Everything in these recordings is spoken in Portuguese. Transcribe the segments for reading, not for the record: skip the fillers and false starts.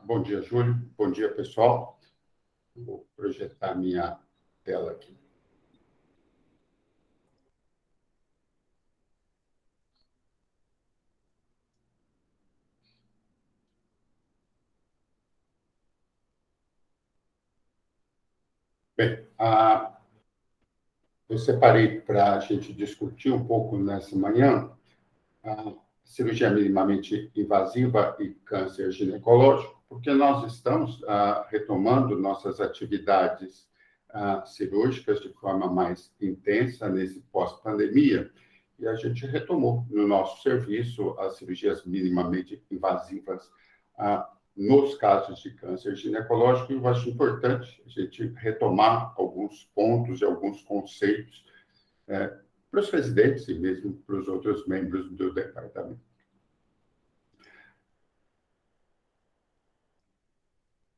Bom dia, Júlio. Bom dia, pessoal. Vou projetar minha tela aqui. Bem, eu separei para a gente discutir um pouco nessa manhã a cirurgia minimamente invasiva e câncer ginecológico, porque nós estamos retomando nossas atividades cirúrgicas de forma mais intensa nesse pós-pandemia, e a gente retomou no nosso serviço as cirurgias minimamente invasivas nos casos de câncer ginecológico. E eu acho importante a gente retomar alguns pontos e alguns conceitos para os residentes e mesmo para os outros membros do departamento.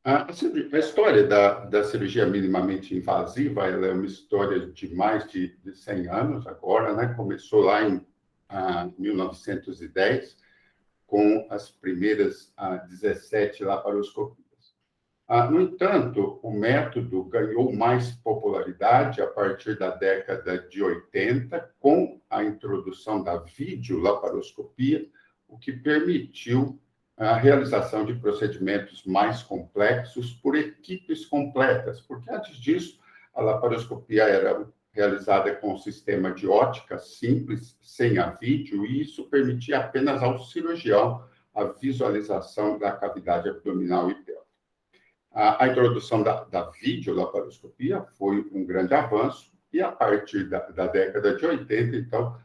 A história da cirurgia minimamente invasiva, ela é uma história de mais de 100 anos agora, né? Começou lá em 1910, com as primeiras 17 laparoscopias. No entanto, o método ganhou mais popularidade a partir da década de 80, com a introdução da videolaparoscopia, o que permitiu a realização de procedimentos mais complexos por equipes completas, porque antes disso, a laparoscopia era realizada com um sistema de ótica simples, sem a vídeo, e isso permitia apenas ao cirurgião a visualização da cavidade abdominal e pélvica. A introdução da videolaparoscopia foi um grande avanço, e a partir da década de 80, então,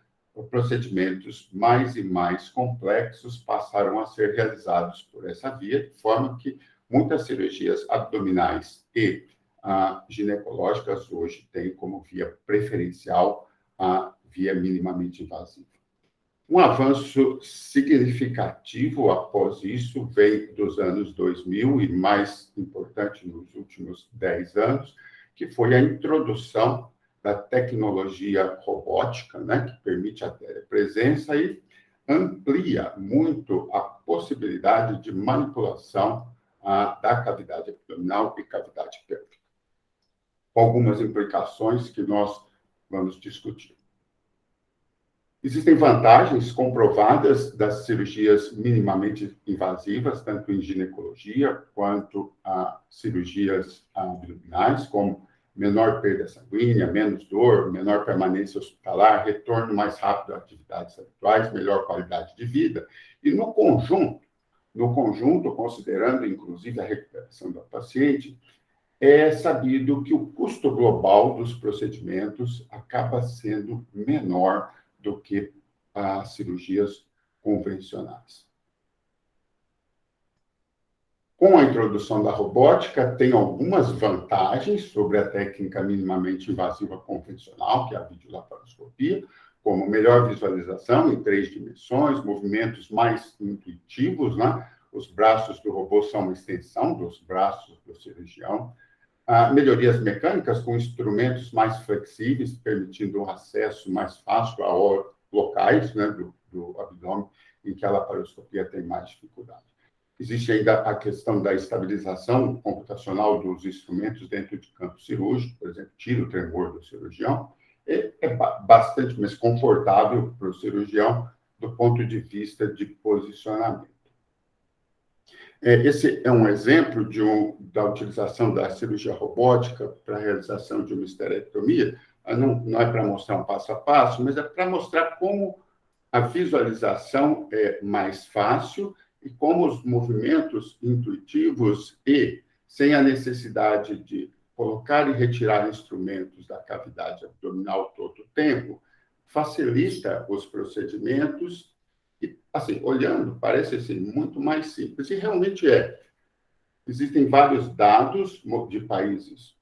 procedimentos mais e mais complexos passaram a ser realizados por essa via, de forma que muitas cirurgias abdominais e ginecológicas hoje têm como via preferencial a via minimamente invasiva. Um avanço significativo após isso vem dos anos 2000 e, mais importante, nos últimos 10 anos, que foi a introdução da tecnologia robótica, né, que permite a telepresença e amplia muito a possibilidade de manipulação da cavidade abdominal e cavidade pélvica, com algumas implicações que nós vamos discutir. Existem vantagens comprovadas das cirurgias minimamente invasivas, tanto em ginecologia quanto a cirurgias abdominais, como menor perda sanguínea, menos dor, menor permanência hospitalar, retorno mais rápido a atividades habituais, melhor qualidade de vida. E no conjunto, considerando inclusive a recuperação da paciente, é sabido que o custo global dos procedimentos acaba sendo menor do que as cirurgias convencionais. Com a introdução da robótica, tem algumas vantagens sobre a técnica minimamente invasiva convencional, que é a videolaparoscopia, como melhor visualização em 3 dimensões, movimentos mais intuitivos, né? Os braços do robô são uma extensão dos braços do cirurgião. Melhorias mecânicas com instrumentos mais flexíveis, permitindo um acesso mais fácil a locais, né, do abdômen em que a laparoscopia tem mais dificuldade. Existe ainda a questão da estabilização computacional dos instrumentos dentro de campo cirúrgico, por exemplo, tira o tremor do cirurgião, é bastante mais confortável para o cirurgião do ponto de vista de posicionamento. Esse é um exemplo da utilização da cirurgia robótica para a realização de uma esterectomia. Não é para mostrar um passo a passo, mas é para mostrar como a visualização é mais fácil e como os movimentos intuitivos e sem a necessidade de colocar e retirar instrumentos da cavidade abdominal todo o tempo, facilita os procedimentos e, assim, olhando, parece assim, muito mais simples. E realmente é. Existem vários dados de países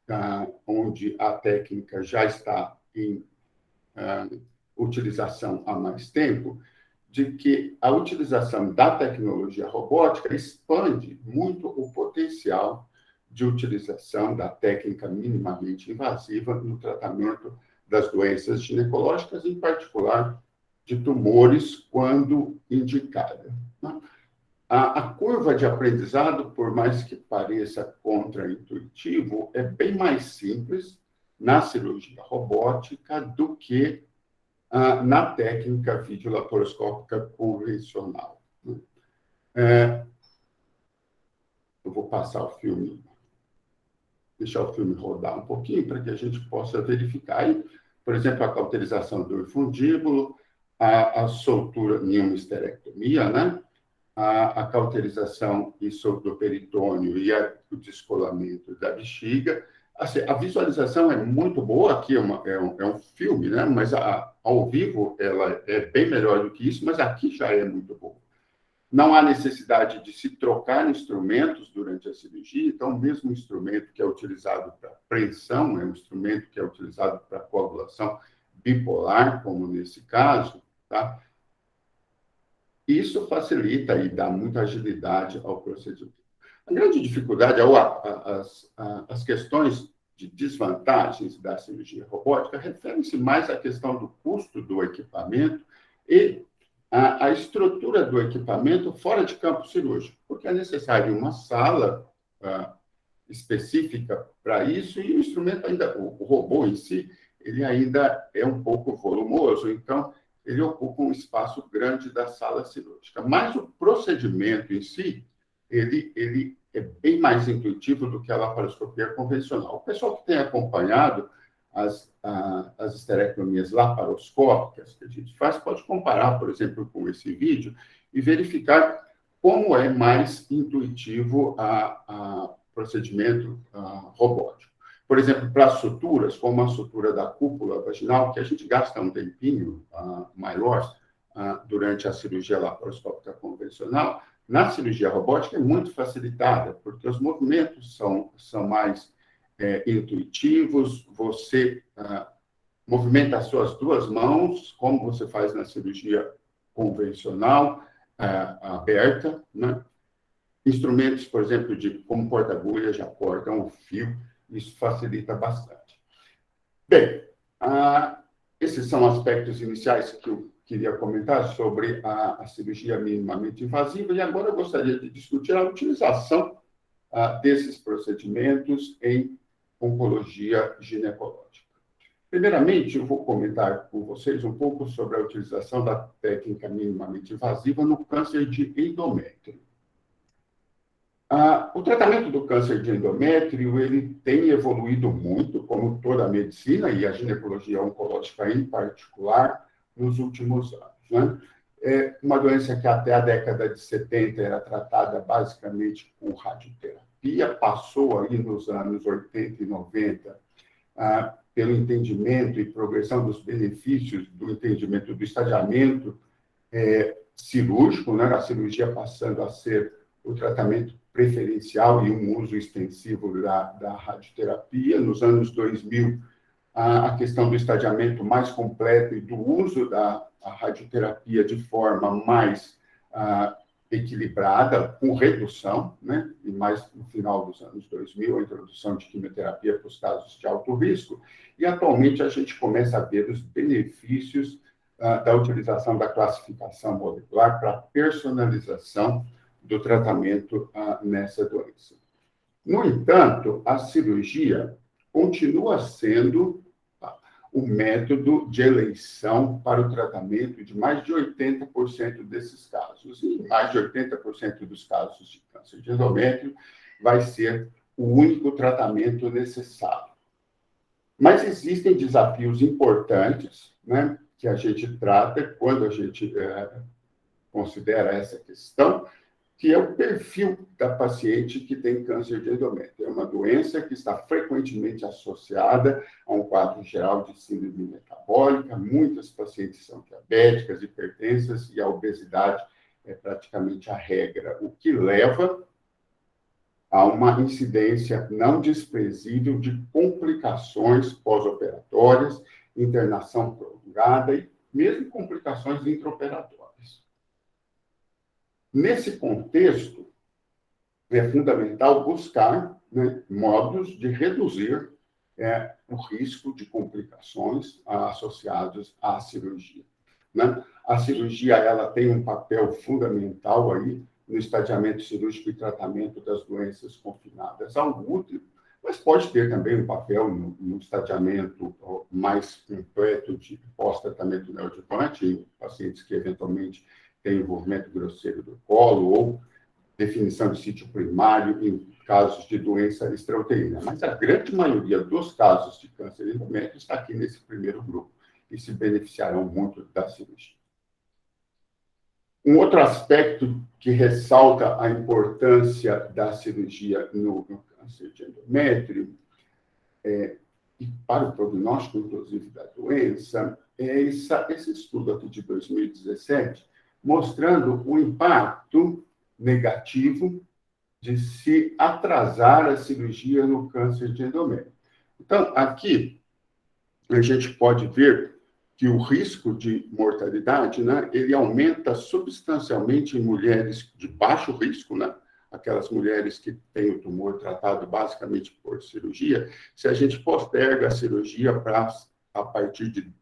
onde a técnica já está em utilização há mais tempo, de que a utilização da tecnologia robótica expande muito o potencial de utilização da técnica minimamente invasiva no tratamento das doenças ginecológicas, em particular de tumores, quando indicada. A curva de aprendizado, por mais que pareça contraintuitivo, é bem mais simples na cirurgia robótica do que na técnica videolaparoscópica convencional. Eu vou passar o filme, deixar o filme rodar um pouquinho para que a gente possa verificar. Aí, por exemplo, a cauterização do infundíbulo, a soltura em uma esterectomia, né? A cauterização do peritônio e o descolamento da bexiga. Assim, a visualização é muito boa, aqui é um filme, né? Mas ao vivo ela é bem melhor do que isso, mas aqui já é muito boa. Não há necessidade de se trocar instrumentos durante a cirurgia, então, o mesmo instrumento que é utilizado para preensão, é um instrumento que é utilizado para coagulação bipolar, como nesse caso, tá? Isso facilita e dá muita agilidade ao procedimento. A grande dificuldade é as questões de desvantagens da cirurgia robótica referem-se mais à questão do custo do equipamento e a estrutura do equipamento fora de campo cirúrgico, porque é necessário uma sala específica para isso e o instrumento ainda, o robô em si, ele ainda é um pouco volumoso, então ele ocupa um espaço grande da sala cirúrgica. Mas o procedimento em si, ele é bem mais intuitivo do que a laparoscopia convencional. O pessoal que tem acompanhado as esterectomias laparoscópicas que a gente faz, pode comparar, por exemplo, com esse vídeo e verificar como é mais intuitivo o procedimento robótico. Por exemplo, para suturas, como a sutura da cúpula vaginal, que a gente gasta um tempinho maior durante a cirurgia laparoscópica convencional, na cirurgia robótica é muito facilitada, porque os movimentos são mais intuitivos, você movimenta as suas duas mãos, como você faz na cirurgia convencional, aberta, né? Instrumentos, por exemplo, como porta-agulha, já cortam o fio, isso facilita bastante. Bem, esses são aspectos iniciais que eu queria comentar sobre a cirurgia minimamente invasiva, e agora eu gostaria de discutir a utilização desses procedimentos em oncologia ginecológica. Primeiramente, eu vou comentar com vocês um pouco sobre a utilização da técnica minimamente invasiva no câncer de endométrio. O tratamento do câncer de endométrio ele tem evoluído muito, como toda a medicina, e a ginecologia oncológica em particular, nos últimos anos. Né? É uma doença que até a década de 70 era tratada basicamente com radioterapia, passou aí nos anos 80 e 90 pelo entendimento e progressão dos benefícios do entendimento do estadiamento cirúrgico, né? A cirurgia passando a ser o tratamento preferencial e um uso extensivo da radioterapia. Nos anos 2000, a questão do estadiamento mais completo e do uso da radioterapia de forma mais equilibrada, com redução, né? E mais no final dos anos 2000, a introdução de quimioterapia para os casos de alto risco. E, atualmente, a gente começa a ver os benefícios da utilização da classificação molecular para personalização do tratamento nessa doença. No entanto, a cirurgia continua sendo o método de eleição para o tratamento de mais de 80% desses casos. E mais de 80% dos casos de câncer de endométrio vai ser o único tratamento necessário. Mas existem desafios importantes, né, que a gente trata quando a gente considera essa questão, que é o perfil da paciente que tem câncer de endométrio. É uma doença que está frequentemente associada a um quadro geral de síndrome metabólica. Muitas pacientes são diabéticas, hipertensas, e a obesidade é praticamente a regra, o que leva a uma incidência não desprezível de complicações pós-operatórias, internação prolongada e mesmo complicações intraoperatórias. Nesse contexto, é fundamental buscar, né, modos de reduzir o risco de complicações associados à cirurgia. Né? A cirurgia ela tem um papel fundamental aí no estadiamento cirúrgico e tratamento das doenças confinadas ao útero, mas pode ter também um papel no estadiamento mais completo de pós-tratamento neoadjuvante, em pacientes que eventualmente têm envolvimento grosseiro do colo ou definição de sítio primário em casos de doença extrauterina. Mas a grande maioria dos casos de câncer de endométrio está aqui nesse primeiro grupo e se beneficiarão muito da cirurgia. Um outro aspecto que ressalta a importância da cirurgia no câncer de endométrio, e para o prognóstico, inclusive, da doença, é esse estudo aqui de 2017, mostrando o impacto negativo de se atrasar a cirurgia no câncer de endométrio. Então, aqui, a gente pode ver que o risco de mortalidade, né, ele aumenta substancialmente em mulheres de baixo risco, né, aquelas mulheres que têm o tumor tratado basicamente por cirurgia, se a gente posterga a cirurgia a partir de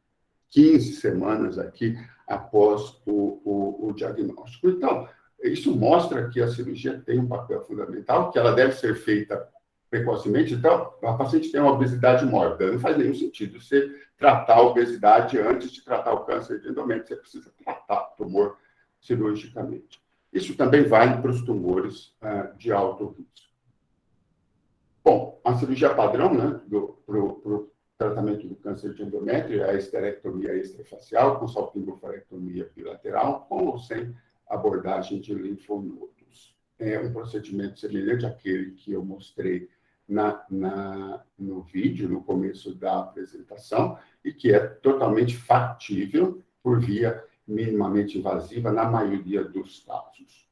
15 semanas aqui após o diagnóstico. Então, isso mostra que a cirurgia tem um papel fundamental, que ela deve ser feita precocemente. Então, a paciente tem uma obesidade mórbida. Não faz nenhum sentido você tratar a obesidade antes de tratar o câncer de endométrio. Você precisa tratar o tumor cirurgicamente. Isso também vale para os tumores de alto risco. Bom, a cirurgia padrão, né, para o tratamento do câncer de endométrio é a esterectomia extrafacial, com salpingofarectomia bilateral, com ou sem abordagem de linfonodos. É um procedimento semelhante àquele que eu mostrei no vídeo, no começo da apresentação, e que é totalmente factível por via minimamente invasiva na maioria dos casos.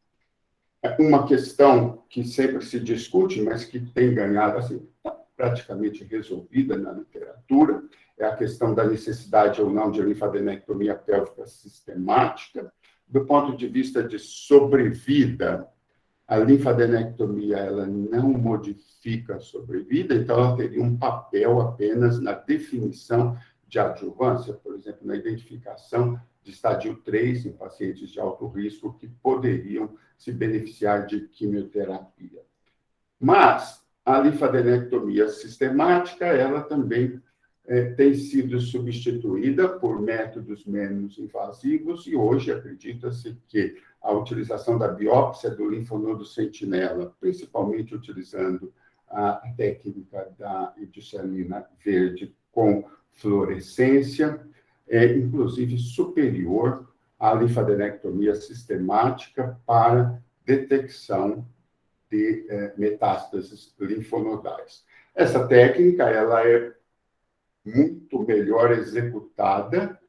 Uma questão que sempre se discute, mas que tem ganhado, assim, tá praticamente resolvida na literatura, é a questão da necessidade ou não de linfadenectomia pélvica sistemática. Do ponto de vista de sobrevida, a linfadenectomia ela não modifica a sobrevida, então ela teria um papel apenas na definição de adjuvância, por exemplo, na identificação de estadio 3 em pacientes de alto risco que poderiam se beneficiar de quimioterapia. Mas a linfadenectomia sistemática, ela também tem sido substituída por métodos menos invasivos e hoje acredita-se que a utilização da biópsia do linfonodo sentinela, principalmente utilizando a técnica da edichelina verde com fluorescência, é inclusive superior à linfadenectomia sistemática para detecção de metástases linfonodais. Essa técnica ela é muito melhor executada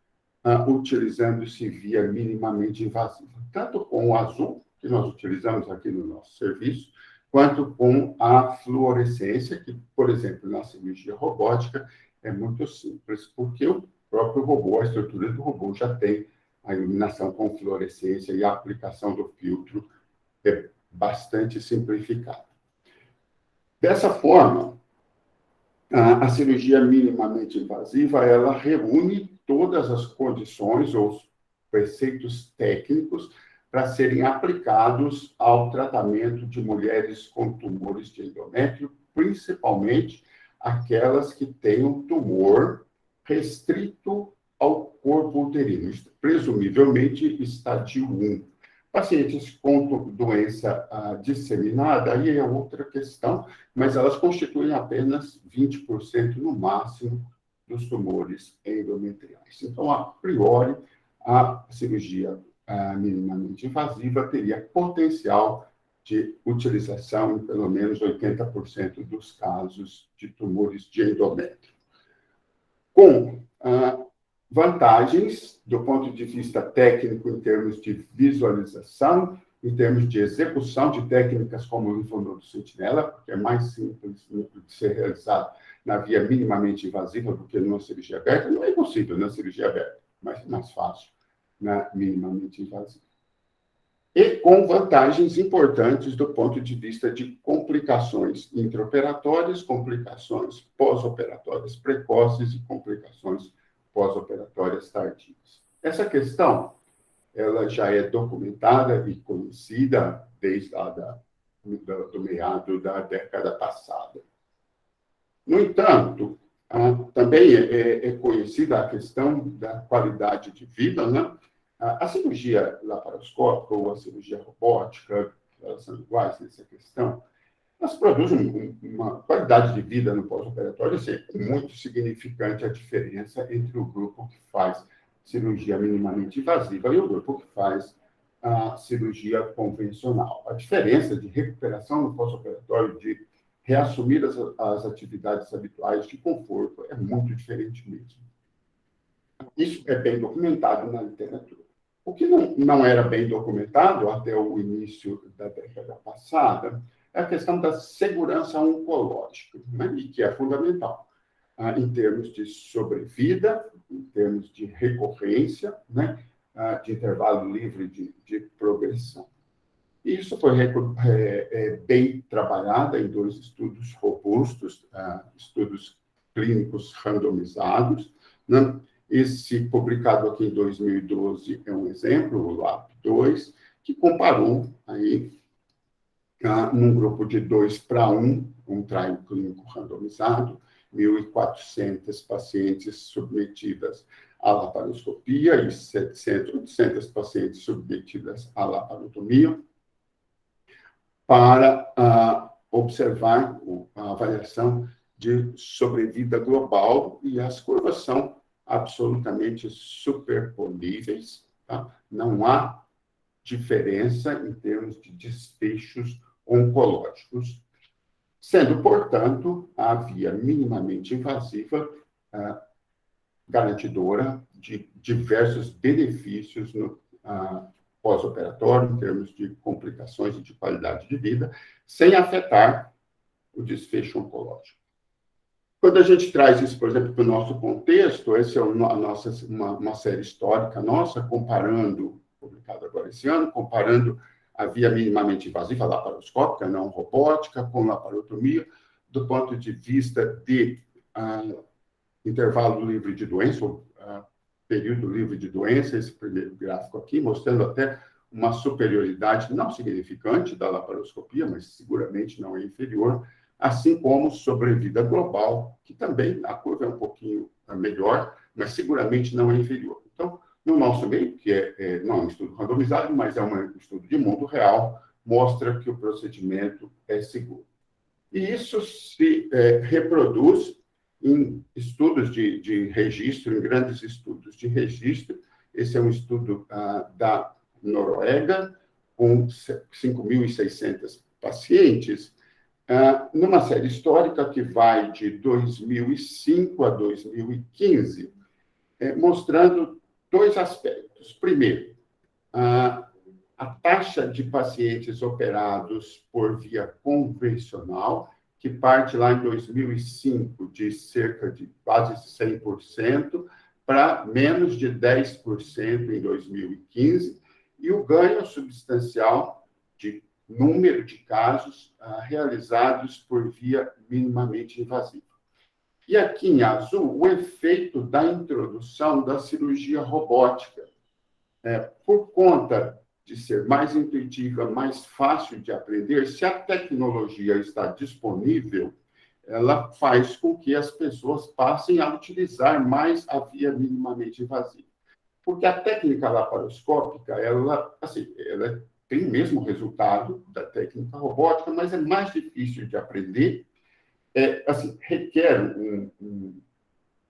utilizando-se via minimamente invasiva, tanto com o azul, que nós utilizamos aqui no nosso serviço, quanto com a fluorescência, que, por exemplo, na cirurgia robótica é muito simples, porque o próprio robô, a estrutura do robô já tem a iluminação com fluorescência e a aplicação do filtro é bastante simplificada. Dessa forma, a cirurgia minimamente invasiva, ela reúne todas as condições ou os preceitos técnicos para serem aplicados ao tratamento de mulheres com tumores de endométrio, principalmente aquelas que têm um tumor restrito ao corpo uterino, presumivelmente estadio 1. Pacientes com doença disseminada, aí é outra questão, mas elas constituem apenas 20% no máximo dos tumores endometriais. Então, a priori, a cirurgia minimamente invasiva teria potencial de utilização em pelo menos 80% dos casos de tumores de endométrio. Com vantagens do ponto de vista técnico em termos de visualização, em termos de execução de técnicas como o linfonodo sentinela, porque é mais simples de ser realizado na via minimamente invasiva do que numa cirurgia aberta. Não é impossível na cirurgia aberta, mas é mais fácil na minimamente invasiva. E com vantagens importantes do ponto de vista de complicações intraoperatórias, complicações pós-operatórias precoces e complicações pós-operatórias tardias. Essa questão ela já é documentada e conhecida desde lá do meado da década passada. No entanto, também é conhecida a questão da qualidade de vida, né? A cirurgia laparoscópica ou a cirurgia robótica, elas são iguais nessa questão, elas produzem uma qualidade de vida no pós-operatório, assim, muito significante a diferença entre o grupo que faz cirurgia minimamente invasiva e o grupo que faz a cirurgia convencional. A diferença de recuperação no pós-operatório, de reassumir as atividades habituais de conforto, é muito diferente mesmo. Isso é bem documentado na literatura. O que não era bem documentado até o início da década passada é a questão da segurança oncológica, né? E que é fundamental em termos de sobrevida, em termos de recorrência, né? De intervalo livre de progressão. E isso foi bem trabalhado em 2 estudos robustos, estudos clínicos randomizados, né? Esse, publicado aqui em 2012, é um exemplo, o LAP2, que comparou aí, num grupo de 2:1, um trial clínico randomizado, 1.400 pacientes submetidas à laparoscopia e 800 pacientes submetidas à laparotomia, para observar a avaliação de sobrevida global, e as curvas são absolutamente superponíveis, tá? Não há diferença em termos de desfechos oncológicos, sendo, portanto, a via minimamente invasiva garantidora de diversos benefícios no pós-operatório, em termos de complicações e de qualidade de vida, sem afetar o desfecho oncológico. Quando a gente traz isso, por exemplo, para o nosso contexto, essa é uma série histórica nossa, publicada agora esse ano, comparando a via minimamente invasiva laparoscópica, não robótica, com laparotomia, do ponto de vista de intervalo livre de doença, ou período livre de doença, esse primeiro gráfico aqui, mostrando até uma superioridade não significante da laparoscopia, mas seguramente não é inferior, assim como sobrevida global, que também a curva é um pouquinho melhor, mas seguramente não é inferior. Então, no nosso meio, que não é um estudo randomizado, mas é um estudo de mundo real, mostra que o procedimento é seguro. E isso se reproduz em estudos de registro, em grandes estudos de registro. Esse é um estudo da Noruega, com 5.600 pacientes, numa série histórica que vai de 2005 a 2015, mostrando 2 aspectos. Primeiro, a taxa de pacientes operados por via convencional, que parte lá em 2005 de cerca de quase 100% para menos de 10% em 2015, e o ganho substancial de número de casos realizados por via minimamente invasiva. E aqui em azul, o efeito da introdução da cirurgia robótica. Por conta de ser mais intuitiva, mais fácil de aprender, se a tecnologia está disponível, ela faz com que as pessoas passem a utilizar mais a via minimamente invasiva. Porque a técnica laparoscópica, ela tem o mesmo resultado da técnica robótica, mas é mais difícil de aprender, requer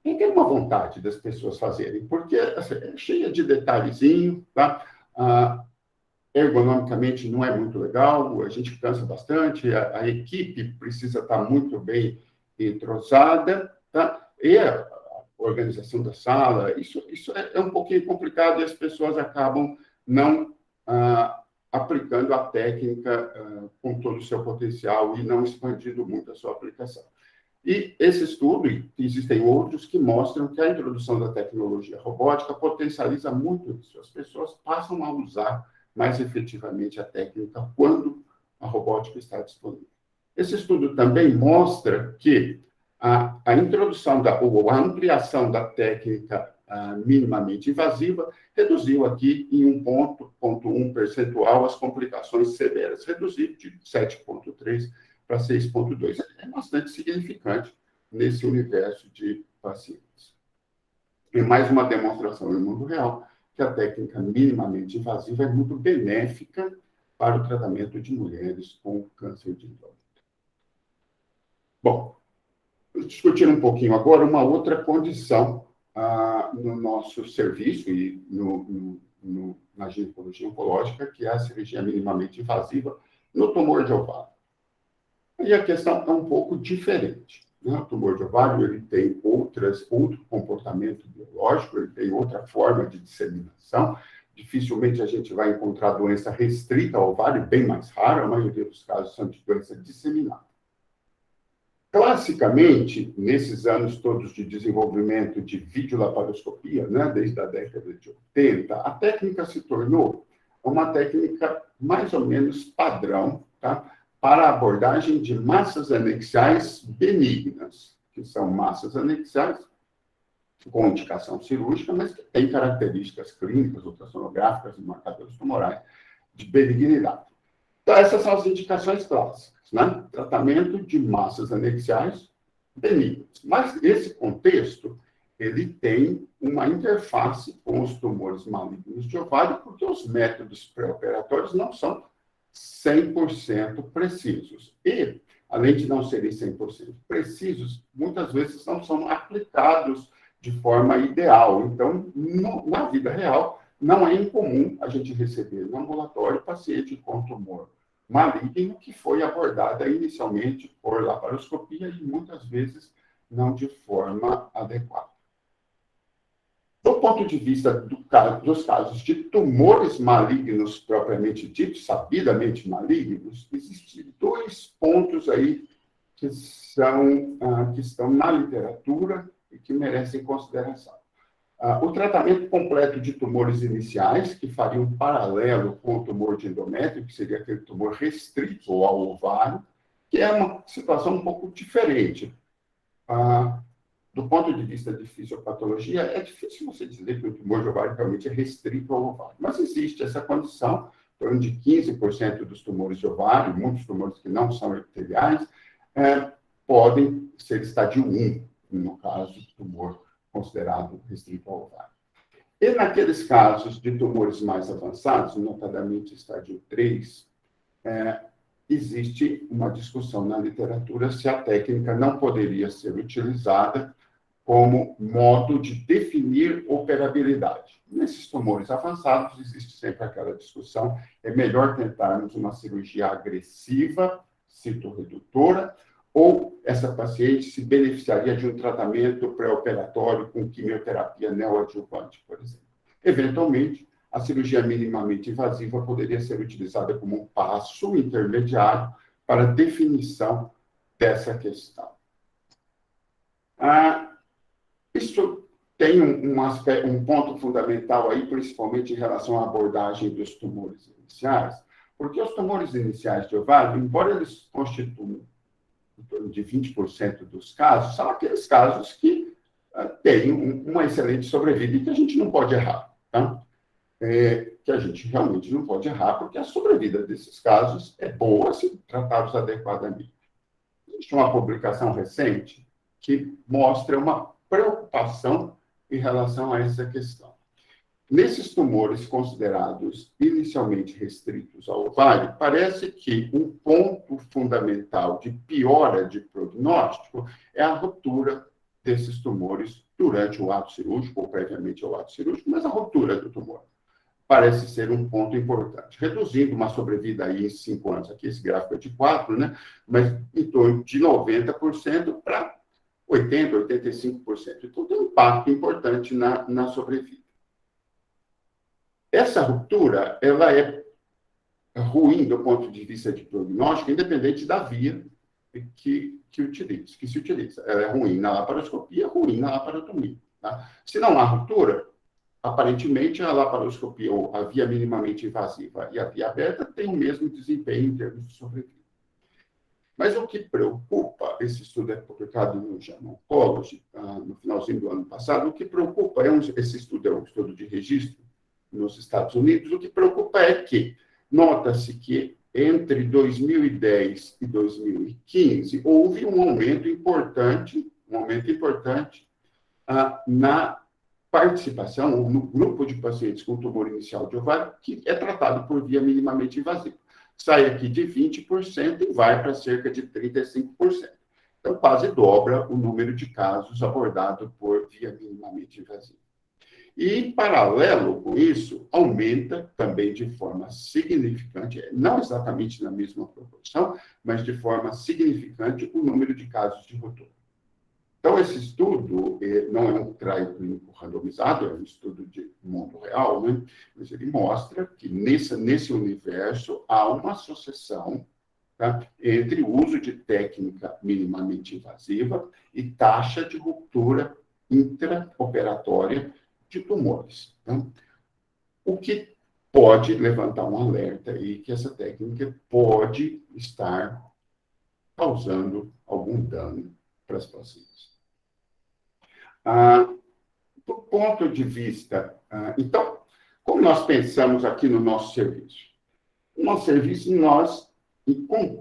uma vontade das pessoas fazerem, porque é cheia de detalhezinho, tá? Ergonomicamente não é muito legal, a gente cansa bastante, a equipe precisa estar muito bem entrosada, tá? E a organização da sala, isso é um pouquinho complicado, e as pessoas acabam não aplicando a técnica com todo o seu potencial e não expandindo muito a sua aplicação. E esse estudo, e existem outros, que mostram que a introdução da tecnologia robótica potencializa muito isso. As pessoas passam a usar mais efetivamente a técnica quando a robótica está disponível. Esse estudo também mostra que a introdução ou a ampliação da técnica minimamente invasiva, reduziu aqui em 1,1 percentual as complicações severas, reduziu de 7,3 para 6,2. É bastante significante nesse universo de pacientes. E mais uma demonstração no mundo real que a técnica minimamente invasiva é muito benéfica para o tratamento de mulheres com câncer de endómetrio. Bom, discutir um pouquinho agora uma outra condição no nosso serviço e na ginecologia oncológica, que é a cirurgia minimamente invasiva no tumor de ovário. E a questão é um pouco diferente. Né? O tumor de ovário ele tem outro comportamento biológico, ele tem outra forma de disseminação. Dificilmente a gente vai encontrar doença restrita ao ovário, bem mais rara, a maioria dos casos são de doença disseminada. Classicamente, nesses anos todos de desenvolvimento de videolaparoscopia, né, desde a década de 80, a técnica se tornou uma técnica mais ou menos padrão, tá, para a abordagem de massas anexiais benignas, que são massas anexiais com indicação cirúrgica, mas que têm características clínicas, ultrassonográficas e marcadores tumorais de benignidade. Então, essas são as indicações clássicas. Né? Tratamento de massas anexiais benignas. Mas esse contexto, ele tem uma interface com os tumores malignos de ovário, porque os métodos pré-operatórios não são 100% precisos. E, além de não serem 100% precisos, muitas vezes não são aplicados de forma ideal. Então, na vida real, não é incomum a gente receber no ambulatório paciente com tumor maligno que foi abordada inicialmente por laparoscopia e muitas vezes não de forma adequada. Do ponto de vista dos casos de tumores malignos propriamente ditos, sabidamente malignos, existem dois pontos aí que estão na literatura e que merecem consideração. O tratamento completo de tumores iniciais, que faria um paralelo com o tumor de endométrio, que seria aquele tumor restrito ao ovário, que é uma situação um pouco diferente. Do ponto de vista de fisiopatologia, é difícil você dizer que o tumor de ovário realmente é restrito ao ovário, mas existe essa condição, em torno de 15% dos tumores de ovário, muitos tumores que não são epiteliais, podem ser estádio 1, no caso do tumor considerado restrito ao ovário. E naqueles casos de tumores mais avançados, notadamente estádio 3, existe uma discussão na literatura se a técnica não poderia ser utilizada como modo de definir operabilidade. Nesses tumores avançados, existe sempre aquela discussão, é melhor tentarmos uma cirurgia agressiva, citoredutora, ou essa paciente se beneficiaria de um tratamento pré-operatório com quimioterapia neoadjuvante, por exemplo. Eventualmente, a cirurgia minimamente invasiva poderia ser utilizada como um passo intermediário para a definição dessa questão. Isso tem um ponto fundamental aí, principalmente em relação à abordagem dos tumores iniciais, porque os tumores iniciais de ovário, embora eles constituam em torno de 20% dos casos, são aqueles casos que têm uma excelente sobrevida e que a gente não pode errar. Tá? Que a gente realmente não pode errar, porque a sobrevida desses casos é boa se tratados adequadamente. Existe uma publicação recente que mostra uma preocupação em relação a essa questão. Nesses tumores considerados inicialmente restritos ao ovário, parece que um ponto fundamental de piora de prognóstico é a ruptura desses tumores durante o ato cirúrgico ou previamente ao ato cirúrgico, mas a ruptura do tumor parece ser um ponto importante, reduzindo uma sobrevida aí em 5 anos. Aqui esse gráfico é de 4, né? Mas em torno de 90% para 80%, 85%. Então tem um impacto importante na sobrevida. Essa ruptura, ela é ruim do ponto de vista de prognóstico, independente da via que se utiliza. Ela é ruim na laparoscopia, ruim na laparotomia. Tá? Se não há ruptura, aparentemente a laparoscopia, ou a via minimamente invasiva e a via aberta, têm o mesmo desempenho em termos de sobrevida. Mas o que preocupa, esse estudo é publicado no Journal Oncology, no finalzinho do ano passado, o que preocupa, esse estudo é um estudo de registro nos Estados Unidos, o que preocupa é que nota-se que entre 2010 e 2015 houve um aumento importante na participação, no grupo de pacientes com tumor inicial de ovário, que é tratado por via minimamente invasiva. Sai aqui de 20% e vai para cerca de 35%. Então, quase dobra o número de casos abordados por via minimamente invasiva. E, em paralelo com isso, aumenta também de forma significante, não exatamente na mesma proporção, mas de forma significante, o número de casos de ruptura. Então, esse estudo não é um trial clínico randomizado, é um estudo de mundo real, né? Mas ele mostra que nesse universo há uma associação, tá, entre o uso de técnica minimamente invasiva e taxa de ruptura intraoperatória de tumores. Tá? O que pode levantar um alerta aí que essa técnica pode estar causando algum dano para as pacientes. Do ponto de vista... então, como nós pensamos aqui no nosso serviço? O nosso serviço,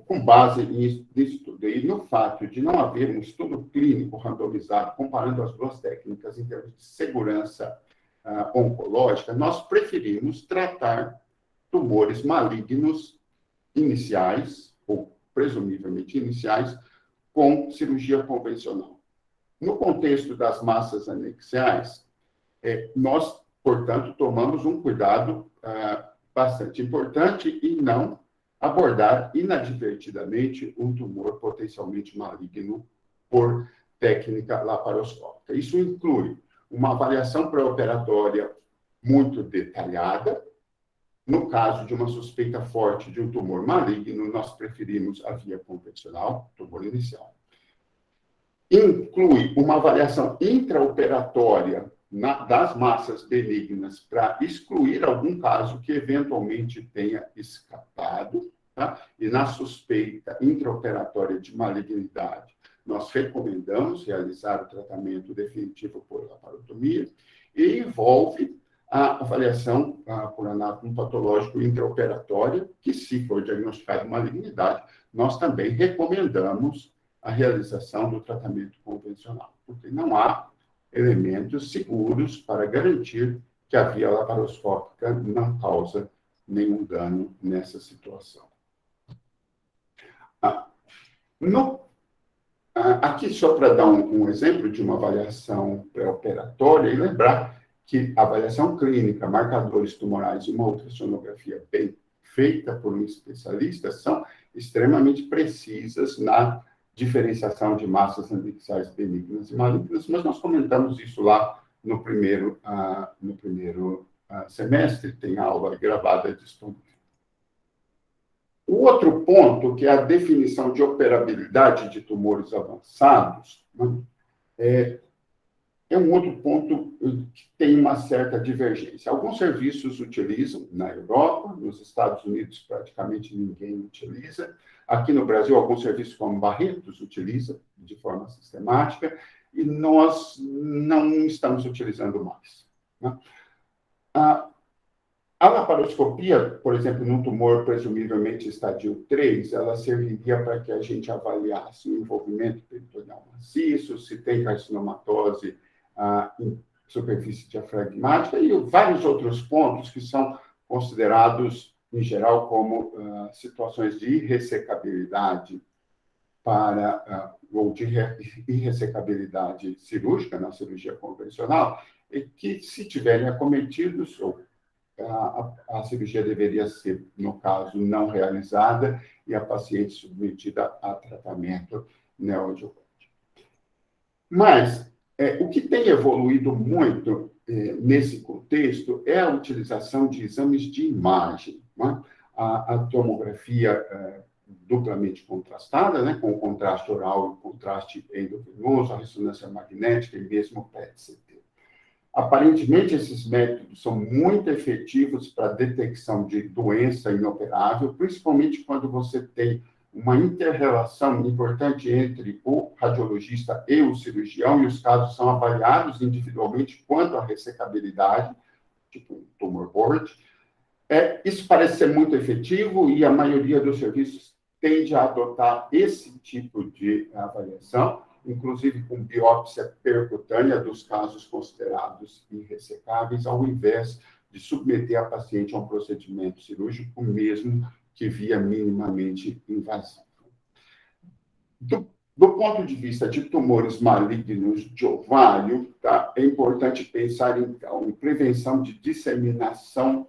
com base nisso tudo, e no fato de não haver um estudo clínico randomizado comparando as duas técnicas em termos de segurança oncológica, nós preferimos tratar tumores malignos iniciais, ou presumivelmente iniciais, com cirurgia convencional. No contexto das massas anexiais, nós, portanto, tomamos um cuidado bastante importante em não abordar inadvertidamente um tumor potencialmente maligno por técnica laparoscópica. Isso inclui uma avaliação pré-operatória muito detalhada. No caso de uma suspeita forte de um tumor maligno, nós preferimos a via convencional, tumor inicial. Inclui uma avaliação intraoperatória das massas benignas para excluir algum caso que eventualmente tenha escapado, tá? E na suspeita intraoperatória de malignidade, nós recomendamos realizar o tratamento definitivo por laparotomia e envolve a avaliação por anátomo patológico intraoperatória, que se for diagnosticado malignidade, nós também recomendamos a realização do tratamento convencional, porque não há elementos seguros para garantir que a via laparoscópica não causa nenhum dano nessa situação. Aqui, só para dar um exemplo de uma avaliação pré-operatória e lembrar que a avaliação clínica, marcadores tumorais e uma ultrassonografia bem feita por um especialista são extremamente precisas na diferenciação de massas anexiais benignas e malignas, mas nós comentamos isso lá no primeiro semestre, tem aula gravada disponível. O outro ponto, que é a definição de operabilidade de tumores avançados, né, é um outro ponto que tem uma certa divergência. Alguns serviços utilizam, na Europa, nos Estados Unidos praticamente ninguém utiliza, aqui no Brasil alguns serviços como Barretos utilizam de forma sistemática, e nós não estamos utilizando mais. Né? A laparoscopia, por exemplo, num tumor presumivelmente estadio 3, ela serviria para que a gente avaliasse o envolvimento peritoneal maciço, se tem carcinomatose em superfície diafragmática e vários outros pontos que são considerados, em geral, como situações de irressecabilidade ou de irressecabilidade cirúrgica, na cirurgia convencional, e que, se tiverem acometidos, a cirurgia deveria ser, no caso, não realizada e a paciente submetida a tratamento neoadjuvante. Mas o que tem evoluído muito nesse contexto é a utilização de exames de imagem, né? A tomografia duplamente contrastada, né? Com o contraste oral e o contraste endovenoso, a ressonância magnética e mesmo o PET-CT. Aparentemente, esses métodos são muito efetivos para a detecção de doença inoperável, principalmente quando você tem uma inter-relação importante entre o radiologista e o cirurgião, e os casos são avaliados individualmente quanto à ressecabilidade, tipo um tumor board. Isso parece ser muito efetivo e a maioria dos serviços tende a adotar esse tipo de avaliação, inclusive com biópsia percutânea dos casos considerados irressecáveis, ao invés de submeter a paciente a um procedimento cirúrgico, mesmo que via minimamente invasivo. Do ponto de vista de tumores malignos de ovário, tá, é importante pensar, então, em prevenção de disseminação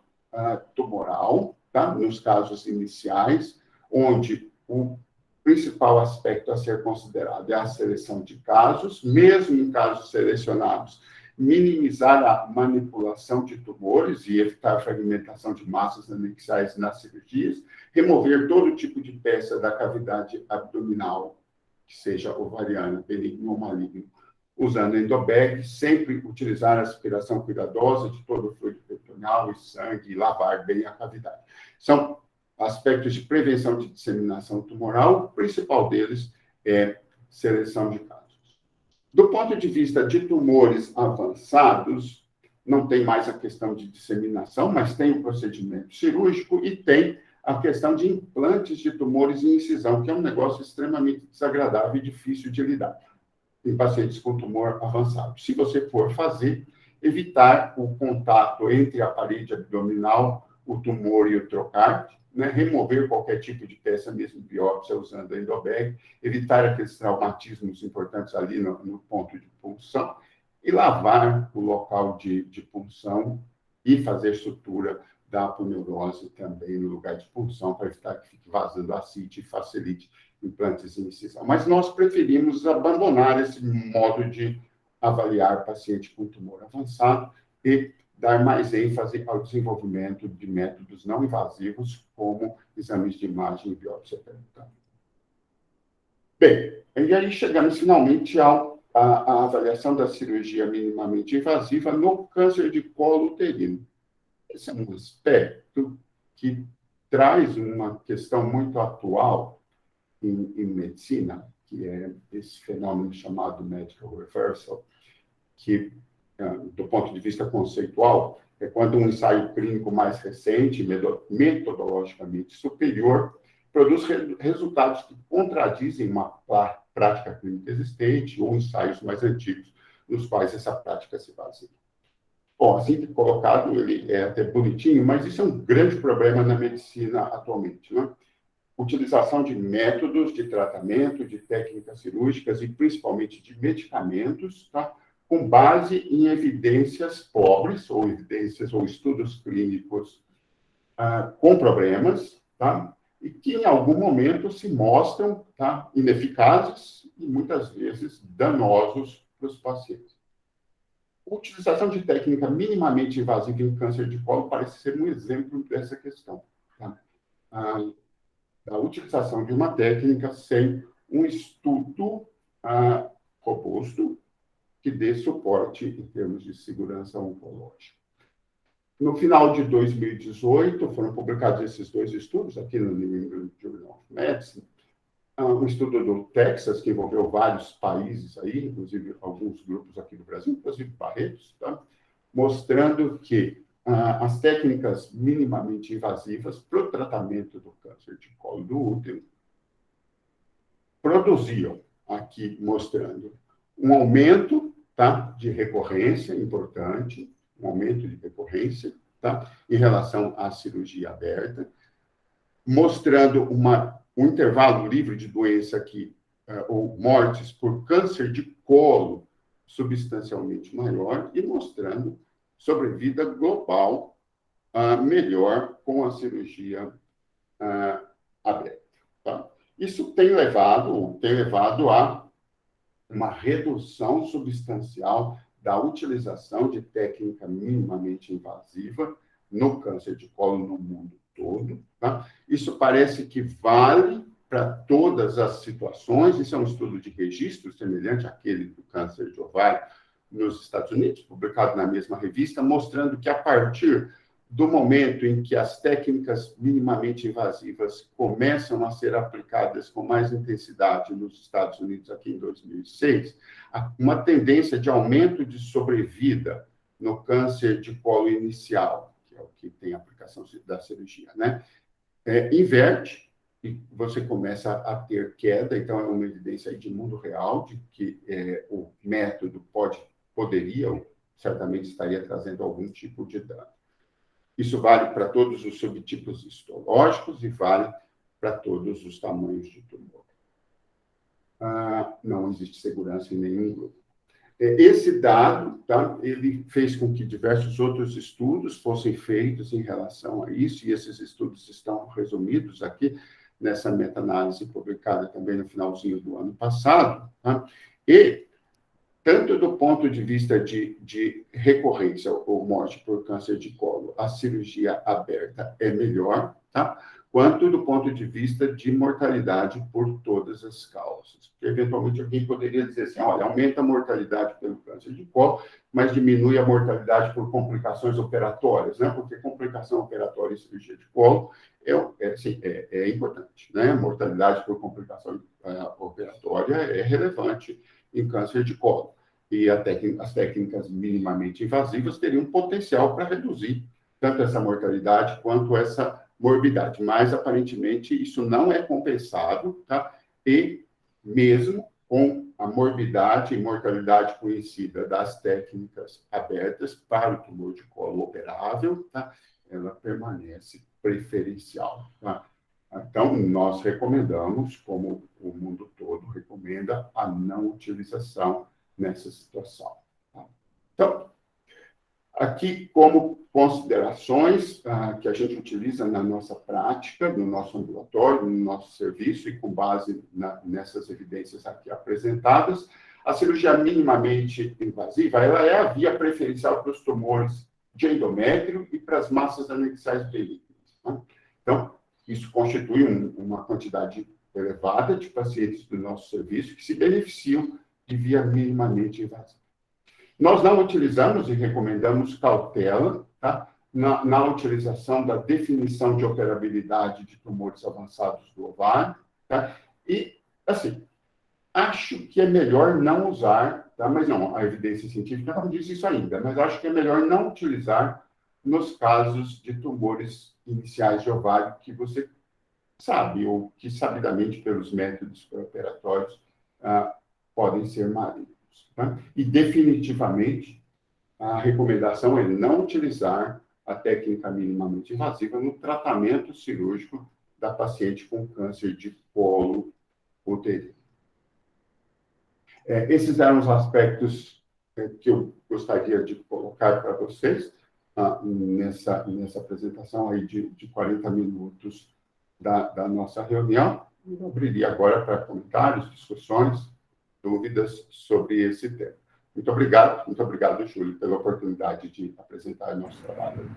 tumoral, tá, nos casos iniciais, onde o principal aspecto a ser considerado é a seleção de casos, mesmo em casos selecionados, minimizar a manipulação de tumores e evitar a fragmentação de massas anexiais nas cirurgias, remover todo tipo de peça da cavidade abdominal, que seja ovariana, benigno ou maligno, usando endobag, sempre utilizar a aspiração cuidadosa de todo o fluido peritoneal e sangue e lavar bem a cavidade. São aspectos de prevenção de disseminação tumoral, o principal deles é seleção de casos. Do ponto de vista de tumores avançados, não tem mais a questão de disseminação, mas tem o procedimento cirúrgico e tem a questão de implantes de tumores em incisão, que é um negócio extremamente desagradável e difícil de lidar em pacientes com tumor avançado. Se você for fazer, evitar o contato entre a parede abdominal, o tumor e o trocárdio, né? Remover qualquer tipo de peça, mesmo biópsia, usando a endobag, evitar aqueles traumatismos importantes ali no ponto de punção, e lavar o local de punção e fazer sutura da aponeurose também no lugar de punção, para evitar que fique vazando ascite e facilite implantes em incisão. Mas nós preferimos abandonar esse modo de avaliar paciente com tumor avançado e dar mais ênfase ao desenvolvimento de métodos não invasivos, como exames de imagem e biópsia percutânea. Bem, e aí chegamos finalmente à avaliação da cirurgia minimamente invasiva no câncer de colo uterino. Esse é um aspecto que traz uma questão muito atual em medicina, que é esse fenômeno chamado medical reversal, que, do ponto de vista conceitual, é quando um ensaio clínico mais recente, metodologicamente superior, produz resultados que contradizem uma prática clínica existente ou ensaios mais antigos, nos quais essa prática se baseia. Bom, assim que colocado, ele é até bonitinho, mas isso é um grande problema na medicina atualmente, né? Utilização de métodos de tratamento, de técnicas cirúrgicas e principalmente de medicamentos, tá? Com base em evidências pobres, ou evidências ou estudos clínicos com problemas, tá? E que em algum momento se mostram, tá, ineficazes e muitas vezes danosos para os pacientes. A utilização de técnica minimamente invasiva em câncer de colo parece ser um exemplo dessa questão. Tá? A utilização de uma técnica sem um estudo robusto que dê suporte em termos de segurança oncológica. No final de 2018, foram publicados esses dois estudos aqui no New England Journal of Medicine. Um estudo do Texas, que envolveu vários países aí, inclusive alguns grupos aqui do Brasil, inclusive Barretos, tá? Mostrando que as técnicas minimamente invasivas para o tratamento do câncer de colo do útero produziam, aqui mostrando, um aumento, tá, de recorrência importante, um aumento de recorrência, tá, em relação à cirurgia aberta, mostrando um intervalo livre de doença aqui, ou mortes por câncer de colo substancialmente maior, e mostrando sobrevida global melhor com a cirurgia aberta. Tá? Isso tem levado a uma redução substancial da utilização de técnica minimamente invasiva no câncer de colo no mundo todo. Tá? Isso parece que vale para todas as situações. Isso é um estudo de registro semelhante àquele do câncer de ovário nos Estados Unidos, publicado na mesma revista, mostrando que a partir do momento em que as técnicas minimamente invasivas começam a ser aplicadas com mais intensidade nos Estados Unidos, aqui em 2006, uma tendência de aumento de sobrevida no câncer de colo inicial, que é o que tem a aplicação da cirurgia, né? Inverte, e você começa a ter queda, então é uma evidência aí de mundo real, de que o método poderia, ou certamente estaria trazendo algum tipo de dano. Isso vale para todos os subtipos histológicos e vale para todos os tamanhos de tumor. Não existe segurança em nenhum grupo. Esse dado, tá, ele fez com que diversos outros estudos fossem feitos em relação a isso, e esses estudos estão resumidos aqui nessa meta-análise publicada também no finalzinho do ano passado. Tá? E, tanto do ponto de vista de recorrência ou morte por câncer de colo, a cirurgia aberta é melhor, tá? Quanto do ponto de vista de mortalidade por todas as causas. Porque, eventualmente, alguém poderia dizer assim, olha, aumenta a mortalidade pelo câncer de colo, mas diminui a mortalidade por complicações operatórias, né? Porque complicação operatória em cirurgia de colo é importante, né? A mortalidade por complicação operatória é relevante em câncer de colo. E as técnicas minimamente invasivas teriam potencial para reduzir tanto essa mortalidade quanto essa morbidade. Mas, aparentemente, isso não é compensado, tá? E mesmo com a morbidade e mortalidade conhecida das técnicas abertas para o tumor de colo operável, tá? Ela permanece preferencial, tá? Então, nós recomendamos, como o mundo todo recomenda, a não utilização nessa situação. Tá? Então, aqui, como considerações que a gente utiliza na nossa prática, no nosso ambulatório, no nosso serviço, e com base nessas evidências aqui apresentadas, a cirurgia minimamente invasiva, ela é a via preferencial para os tumores de endométrio e para as massas anexais benignas. Tá? Então, isso constitui uma quantidade elevada de pacientes do nosso serviço que se beneficiam de via minimamente invasiva. Nós não utilizamos e recomendamos cautela, tá? na utilização da definição de operabilidade de tumores avançados do ovário. Tá? E, assim, acho que é melhor não usar, tá? Mas não, a evidência científica não diz isso ainda, mas acho que é melhor não utilizar nos casos de tumores iniciais de ovário que você sabe, ou que sabidamente pelos métodos operatórios podem ser malignos. Tá? E definitivamente a recomendação é não utilizar a técnica minimamente invasiva no tratamento cirúrgico da paciente com câncer de colo uterino. Esses eram os aspectos que eu gostaria de colocar para vocês nessa apresentação aí de 40 minutos da nossa reunião. Eu abriria agora para comentários, discussões, dúvidas sobre esse tema. Muito obrigado, Júlio, pela oportunidade de apresentar nosso trabalho.